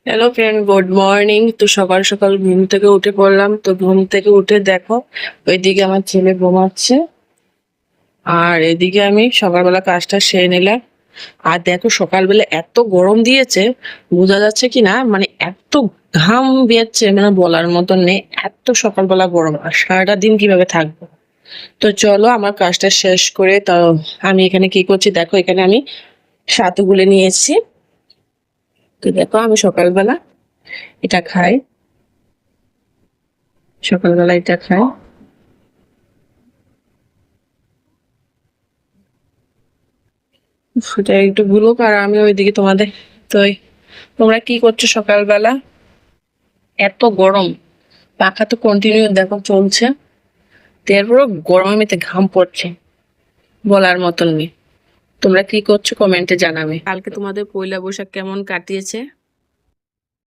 Hello friend, good morning. তো সকাল সকাল ঘুম থেকে উঠে পড়লাম। তো ঘুম থেকে উঠে দেখো, ওইদিকে আমার ছেলে ঘুমাচ্ছে আর এদিকে আমি সকালবেলা কাজটা সেরে নিলাম। আর দেখো সকালবেলা এত গরম দিয়েছে, বোঝা যাচ্ছে কি না, মানে এত ঘাম বেরোচ্ছে, মানে বলার মতন নেই। এত সকালবেলা গরম, আর সারাটা দিন কিভাবে থাকবো। তো চলো আমার কাজটা শেষ করে, তো আমি এখানে কি করছি দেখো, এখানে আমি ছাতু গুলে নিয়েছি। তো দেখো আমি সকালবেলা এটা খাই, সকালবেলা এটা খাই। সেটা একটু ভুলুক, আর আমি ওইদিকে তোমাদের, তো তোমরা কি করছো সকালবেলা? এত গরম, পাখা তো কন্টিনিউ দেখো চলছে, তারপরও গরমে মেতে ঘাম পড়ছে, বলার মতন নেই। তোমরা কি করছো কমেন্টে জানাবে। কালকে তোমাদের পয়লা বৈশাখ কেমন কাটিয়েছে?